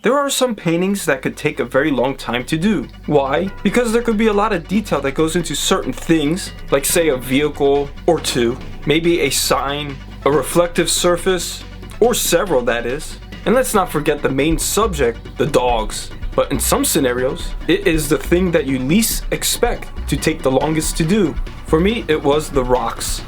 There are some paintings that could take a very long time to do. Why? Because there could be a lot of detail that goes into certain things, like say a vehicle or two, maybe a sign, a reflective surface, or several that is. And let's not forget the main subject, the dogs. But in some scenarios, it is the thing that you least expect to take the longest to do. For me, it was the rocks.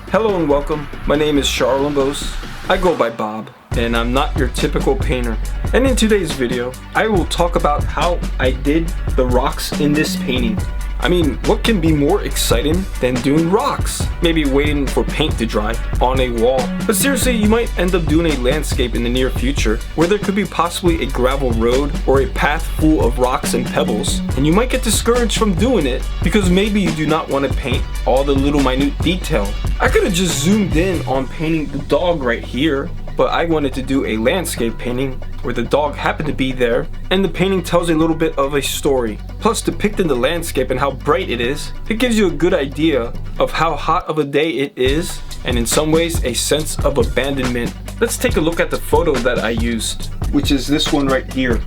Hello and welcome, my name is Charlambos. I go by Bob, and I'm not your typical painter. And in today's video, I will talk about how I did the rocks in this painting. I mean, what can be more exciting than doing rocks? Maybe waiting for paint to dry on a wall. But seriously, you might end up doing a landscape in the near future where there could be possibly a gravel road or a path full of rocks and pebbles. And you might get discouraged from doing it because maybe you do not want to paint all the little minute detail. I could have just zoomed in on painting the dog right here, but I wanted to do a landscape painting where the dog happened to be there, and the painting tells a little bit of a story. Plus, depicting the landscape and how bright it is, it gives you a good idea of how hot of a day it is, and in some ways, a sense of abandonment. Let's take a look at the photo that I used, which is this one right here.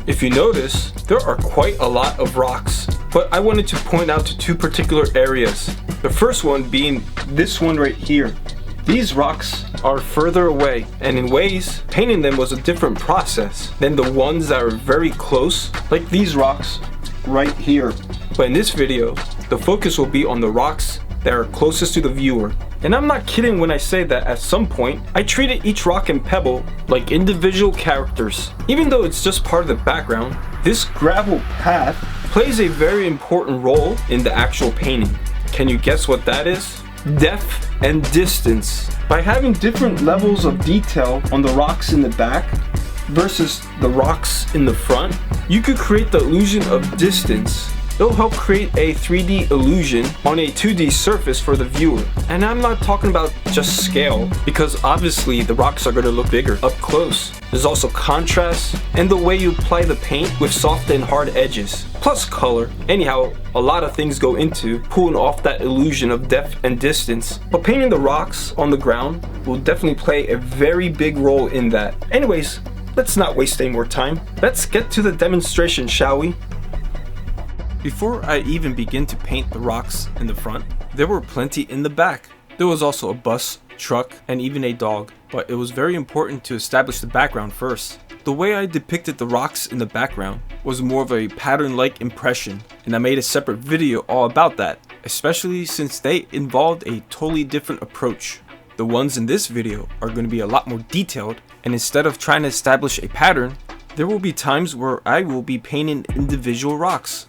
If you notice, there are quite a lot of rocks, but I wanted to point out to two particular areas. The first one being this one right here. These rocks are further away, and in ways, painting them was a different process than the ones that are very close, like these rocks right here. But in this video, the focus will be on the rocks that are closest to the viewer. And I'm not kidding when I say that at some point, I treated each rock and pebble like individual characters. Even though it's just part of the background, this gravel path plays a very important role in the actual painting. Can you guess what that is? Depth and distance. By having different levels of detail on the rocks in the back versus the rocks in the front, you could create the illusion of distance. It'll help create a 3D illusion on a 2D surface for the viewer. And I'm not talking about just scale, because obviously the rocks are going to look bigger up close. There's also contrast and the way you apply the paint with soft and hard edges, plus color. Anyhow, a lot of things go into pulling off that illusion of depth and distance. But painting the rocks on the ground will definitely play a very big role in that. Anyways, let's not waste any more time. Let's get to the demonstration, shall we? Before I even begin to paint the rocks in the front, there were plenty in the back. There was also a bus, truck, and even a dog, but it was very important to establish the background first. The way I depicted the rocks in the background was more of a pattern-like impression, and I made a separate video all about that, especially since they involved a totally different approach. The ones in this video are going to be a lot more detailed, and instead of trying to establish a pattern, there will be times where I will be painting individual rocks.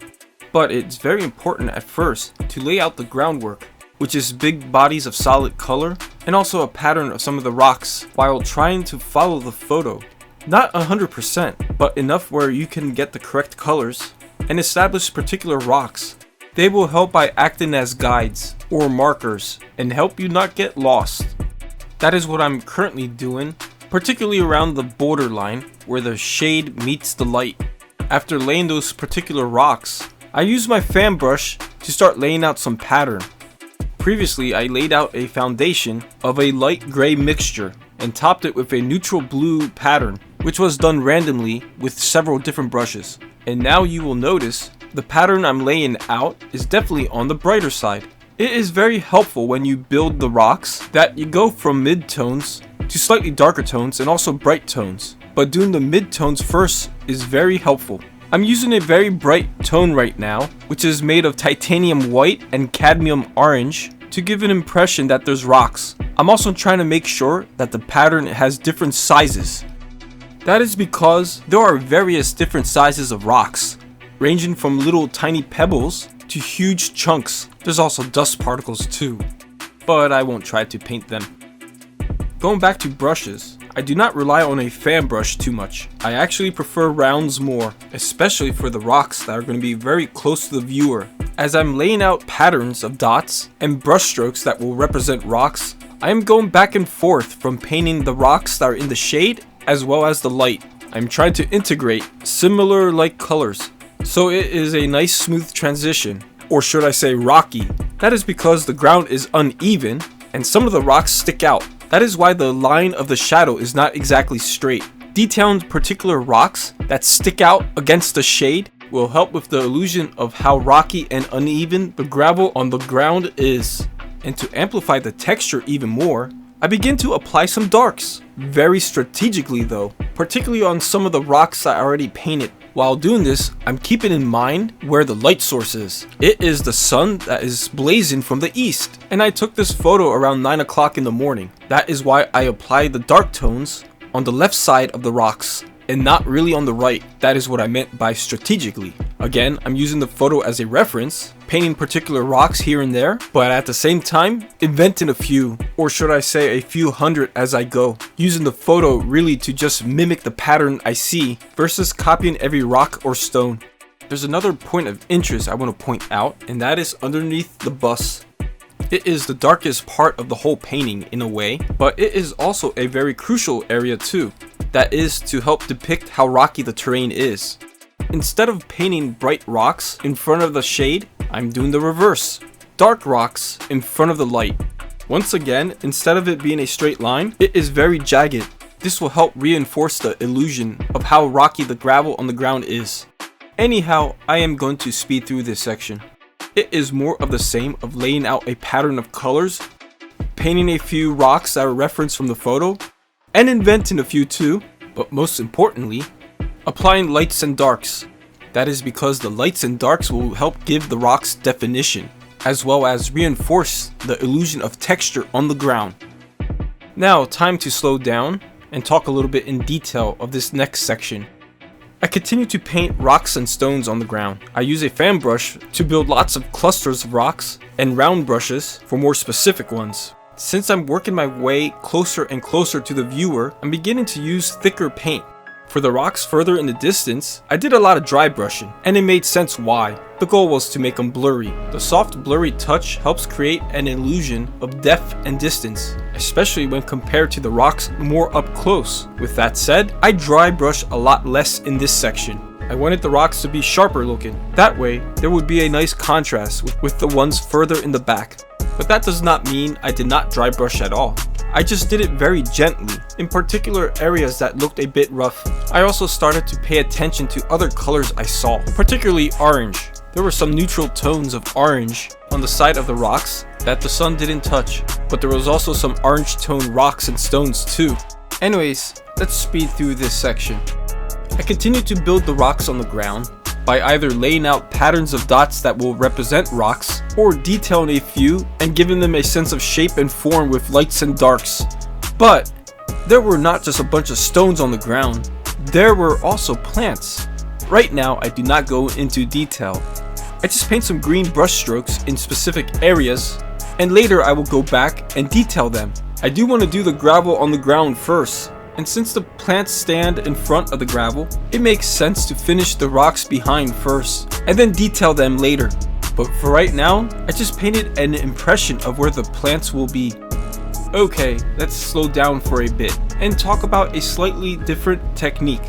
But it's very important at first to lay out the groundwork, which is big bodies of solid color and also a pattern of some of the rocks while trying to follow the photo. Not 100%, but enough where you can get the correct colors and establish particular rocks. They will help by acting as guides or markers and help you not get lost. That is what I'm currently doing, particularly around the borderline where the shade meets the light. After laying those particular rocks, I used my fan brush to start laying out some pattern. Previously, I laid out a foundation of a light gray mixture and topped it with a neutral blue pattern, which was done randomly with several different brushes. And now you will notice the pattern I'm laying out is definitely on the brighter side. It is very helpful when you build the rocks that you go from mid-tones to slightly darker tones and also bright tones. But doing the mid-tones first is very helpful. I'm using a very bright tone right now, which is made of titanium white and cadmium orange to give an impression that there's rocks. I'm also trying to make sure that the pattern has different sizes. That is because there are various different sizes of rocks, ranging from little tiny pebbles to huge chunks. There's also dust particles too, but I won't try to paint them. Going back to brushes, I do not rely on a fan brush too much. I actually prefer rounds more, especially for the rocks that are going to be very close to the viewer. As I'm laying out patterns of dots and brush strokes that will represent rocks, I am going back and forth from painting the rocks that are in the shade as well as the light. I'm trying to integrate similar light colors, so it is a nice smooth transition, or should I say rocky. That is because the ground is uneven and some of the rocks stick out. That is why the line of the shadow is not exactly straight. Detailing particular rocks that stick out against the shade will help with the illusion of how rocky and uneven the gravel on the ground is. And to amplify the texture even more, I begin to apply some darks, very strategically though, particularly on some of the rocks I already painted. While doing this, I'm keeping in mind where the light source is. It is the sun that is blazing from the east, and I took this photo around 9 o'clock in the morning. That is why I applied the dark tones on the left side of the rocks and not really on the right. That is what I meant by strategically. Again, I'm using the photo as a reference, painting particular rocks here and there, but at the same time, inventing a few, or should I say a few hundred as I go, using the photo really to just mimic the pattern I see versus copying every rock or stone. There's another point of interest I want to point out, and that is underneath the bus. It is the darkest part of the whole painting in a way, but it is also a very crucial area too. That is to help depict how rocky the terrain is. Instead of painting bright rocks in front of the shade, I'm doing the reverse. Dark rocks in front of the light. Once again, instead of it being a straight line, it is very jagged. This will help reinforce the illusion of how rocky the gravel on the ground is. Anyhow, I am going to speed through this section. It is more of the same of laying out a pattern of colors, painting a few rocks that are referenced from the photo, and inventing a few too, but most importantly, applying lights and darks. That is because the lights and darks will help give the rocks definition, as well as reinforce the illusion of texture on the ground. Now, time to slow down and talk a little bit in detail of this next section. I continue to paint rocks and stones on the ground. I use a fan brush to build lots of clusters of rocks and round brushes for more specific ones. Since I'm working my way closer and closer to the viewer, I'm beginning to use thicker paint. For the rocks further in the distance, I did a lot of dry brushing, and it made sense why. The goal was to make them blurry. The soft blurry touch helps create an illusion of depth and distance, especially when compared to the rocks more up close. With that said, I dry brush a lot less in this section. I wanted the rocks to be sharper looking. That way, there would be a nice contrast with the ones further in the back. But that does not mean I did not dry brush at all. I just did it very gently, in particular areas that looked a bit rough. I also started to pay attention to other colors I saw, particularly orange. There were some neutral tones of orange on the side of the rocks that the sun didn't touch, but there was also some orange toned rocks and stones too. Anyways, let's speed through this section. I continued to build the rocks on the ground by either laying out patterns of dots that will represent rocks, or detailing a few and giving them a sense of shape and form with lights and darks. But there were not just a bunch of stones on the ground, there were also plants. Right now I do not go into detail. I just paint some green brush strokes in specific areas, and later I will go back and detail them. I do want to do the gravel on the ground first, and since the plants stand in front of the gravel, it makes sense to finish the rocks behind first, and then detail them later. But for right now, I just painted an impression of where the plants will be. Okay, let's slow down for a bit, and talk about a slightly different technique,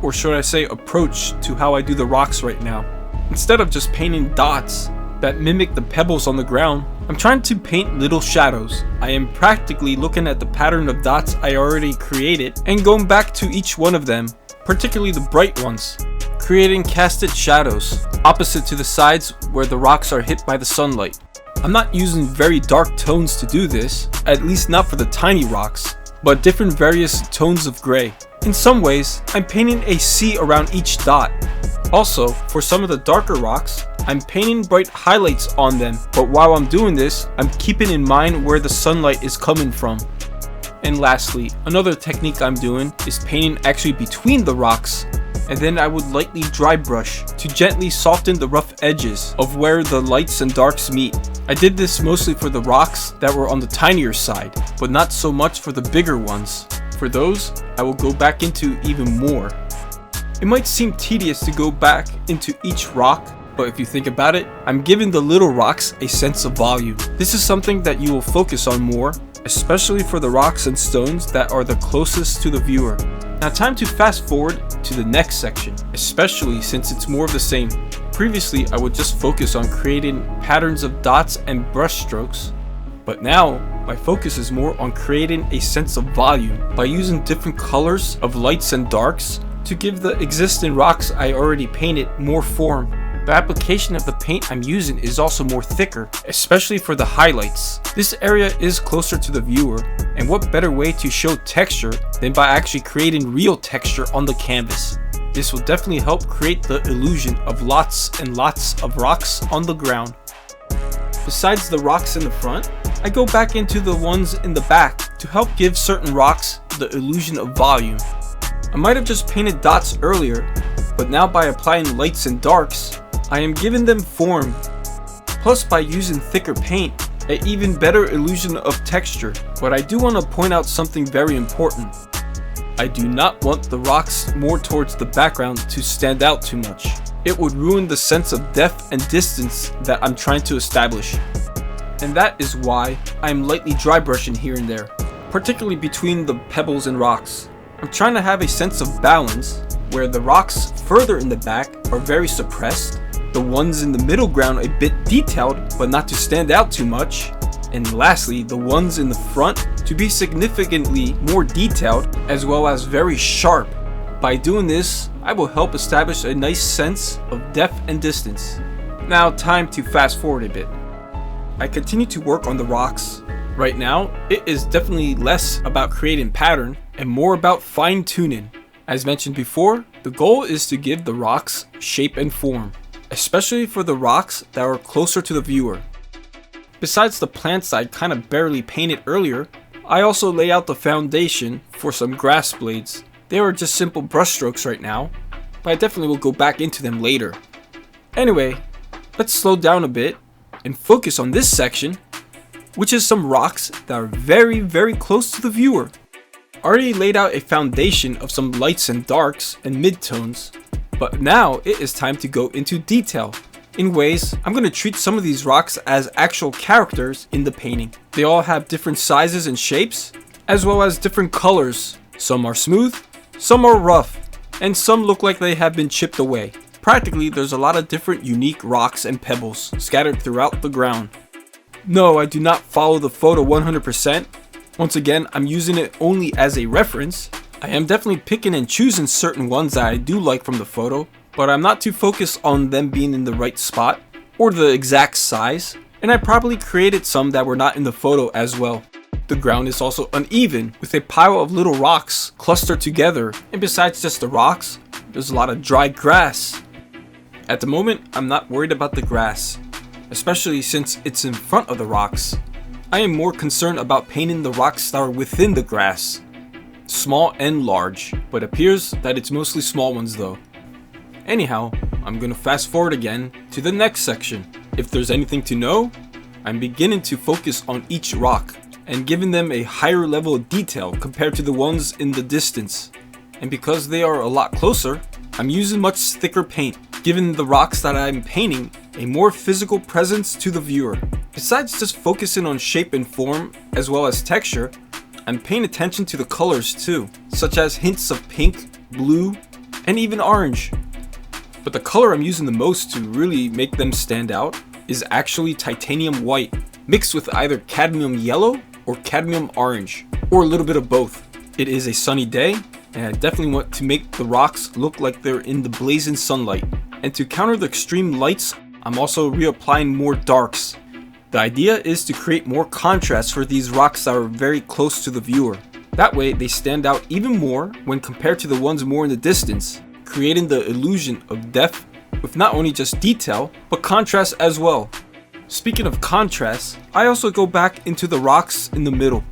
or should I say approach to how I do the rocks right now. Instead of just painting dots that mimic the pebbles on the ground, I'm trying to paint little shadows. I am practically looking at the pattern of dots I already created and going back to each one of them, particularly the bright ones, creating casted shadows opposite to the sides where the rocks are hit by the sunlight. I'm not using very dark tones to do this, at least not for the tiny rocks, but different various tones of gray. In some ways, I'm painting a sea around each dot. Also, for some of the darker rocks, I'm painting bright highlights on them, but while I'm doing this, I'm keeping in mind where the sunlight is coming from. And lastly, another technique I'm doing is painting actually between the rocks, and then I would lightly dry brush to gently soften the rough edges of where the lights and darks meet. I did this mostly for the rocks that were on the tinier side, but not so much for the bigger ones. For those, I will go back into even more. It might seem tedious to go back into each rock, but if you think about it, I'm giving the little rocks a sense of volume. This is something that you will focus on more, especially for the rocks and stones that are the closest to the viewer. Now time to fast forward to the next section, especially since it's more of the same. Previously, I would just focus on creating patterns of dots and brush strokes, but now my focus is more on creating a sense of volume by using different colors of lights and darks to give the existing rocks I already painted more form. The application of the paint I'm using is also more thicker, especially for the highlights. This area is closer to the viewer, and what better way to show texture than by actually creating real texture on the canvas. This will definitely help create the illusion of lots and lots of rocks on the ground. Besides the rocks in the front, I go back into the ones in the back to help give certain rocks the illusion of volume. I might have just painted dots earlier, but now by applying lights and darks, I am giving them form. Plus, by using thicker paint, an even better illusion of texture. But I do want to point out something very important. I do not want the rocks more towards the background to stand out too much. It would ruin the sense of depth and distance that I'm trying to establish. And that is why I am lightly dry brushing here and there, particularly between the pebbles and rocks. I'm trying to have a sense of balance where the rocks further in the back are very suppressed, the ones in the middle ground a bit detailed but not to stand out too much, and lastly the ones in the front to be significantly more detailed as well as very sharp. By doing this, I will help establish a nice sense of depth and distance. Now time to fast forward a bit. I continue to work on the rocks. Right now, it is definitely less about creating pattern and more about fine tuning. As mentioned before, the goal is to give the rocks shape and form, especially for the rocks that are closer to the viewer. Besides the plants I kind of barely painted earlier, I also lay out the foundation for some grass blades. They are just simple brush strokes right now, but I definitely will go back into them later. Anyway, let's slow down a bit and focus on this section, which is some rocks that are very close to the viewer. I already laid out a foundation of some lights and darks and midtones, but now it is time to go into detail. In ways, I'm going to treat some of these rocks as actual characters in the painting. They all have different sizes and shapes, as well as different colors. Some are smooth, some are rough, and some look like they have been chipped away. Practically, there's a lot of different unique rocks and pebbles scattered throughout the ground. No, I do not follow the photo 100%. Once again, I'm using it only as a reference. I am definitely picking and choosing certain ones that I do like from the photo, but I'm not too focused on them being in the right spot or the exact size, and I probably created some that were not in the photo as well. The ground is also uneven, with a pile of little rocks clustered together, and besides just the rocks, there's a lot of dry grass. At the moment, I'm not worried about the grass, especially since it's in front of the rocks. I am more concerned about painting the rocks that are within the grass, small and large, but appears that it's mostly small ones though. Anyhow, I'm gonna fast forward again to the next section. If there's anything to know, I'm beginning to focus on each rock and giving them a higher level of detail compared to the ones in the distance. And because they are a lot closer, I'm using much thicker paint, giving the rocks that I'm painting a more physical presence to the viewer. Besides just focusing on shape and form as well as texture, I'm paying attention to the colors too, such as hints of pink, blue, and even orange. But the color I'm using the most to really make them stand out is actually titanium white, mixed with either cadmium yellow or cadmium orange, or a little bit of both. It is a sunny day, and I definitely want to make the rocks look like they're in the blazing sunlight. And to counter the extreme lights, I'm also reapplying more darks. The idea is to create more contrast for these rocks that are very close to the viewer. That way they stand out even more when compared to the ones more in the distance, creating the illusion of depth with not only just detail, but contrast as well. Speaking of contrast, I also go back into the rocks in the middle.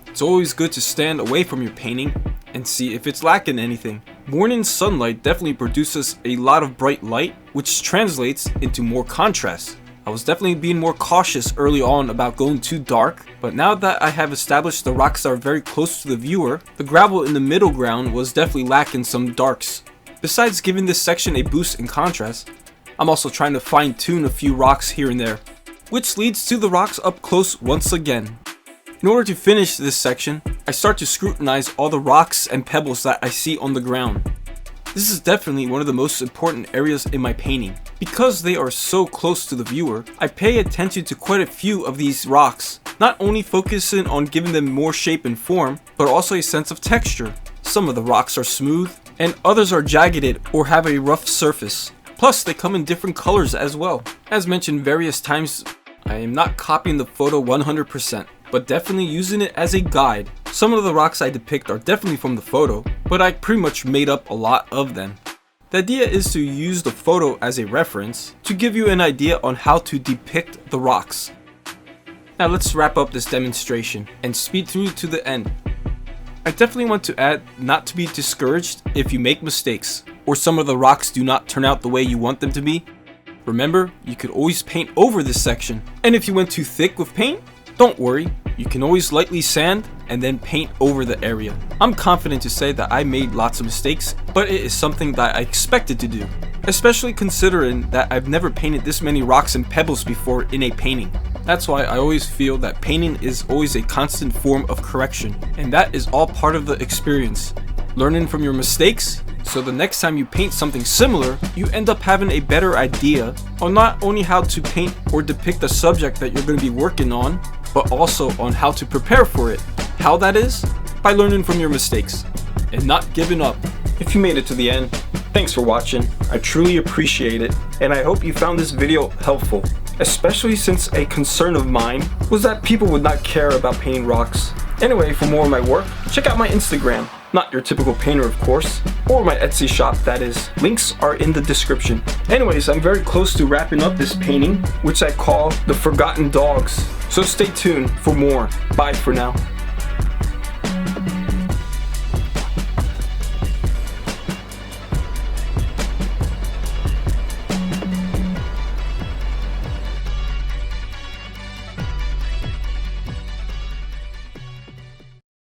It's always good to stand away from your painting and see if it's lacking anything. Morning sunlight definitely produces a lot of bright light, which translates into more contrast. I was definitely being more cautious early on about going too dark, but now that I have established the rocks that are very close to the viewer, the gravel in the middle ground was definitely lacking some darks. Besides giving this section a boost in contrast, I'm also trying to fine tune a few rocks here and there, which leads to the rocks up close once again. In order to finish this section, I start to scrutinize all the rocks and pebbles that I see on the ground. This is definitely one of the most important areas in my painting. Because they are so close to the viewer, I pay attention to quite a few of these rocks not only focusing on giving them more shape and form, but also a sense of texture. Some of the rocks are smooth, and others are jagged or have a rough surface. Plus, they come in different colors as well. As mentioned various times, I am not copying the photo 100%, but definitely using it as a guide. Some of the rocks I depict are definitely from the photo, but I pretty much made up a lot of them. The idea is to use the photo as a reference to give you an idea on how to depict the rocks. Now let's wrap up this demonstration and speed through to the end. I definitely want to add not to be discouraged if you make mistakes or some of the rocks do not turn out the way you want them to be. Remember, you could always paint over this section, and if you went too thick with paint, don't worry, you can always lightly sand and then paint over the area. I'm confident to say that I made lots of mistakes, but it is something that I expected to do, especially considering that I've never painted this many rocks and pebbles before in a painting. That's why I always feel that painting is always a constant form of correction, and that is all part of the experience. Learning from your mistakes, so the next time you paint something similar, you end up having a better idea on not only how to paint or depict the subject that you're going to be working on, but also on how to prepare for it. How that is? By learning from your mistakes and not giving up. If you made it to the end, thanks for watching. I truly appreciate it, and I hope you found this video helpful, especially since a concern of mine was that people would not care about painting rocks. Anyway, for more of my work, check out my Instagram. Not your typical painter, of course, or my Etsy shop, that is. Links are in the description. Anyways, I'm very close to wrapping up this painting, which I call The Forgotten Dogs. So stay tuned for more. Bye for now.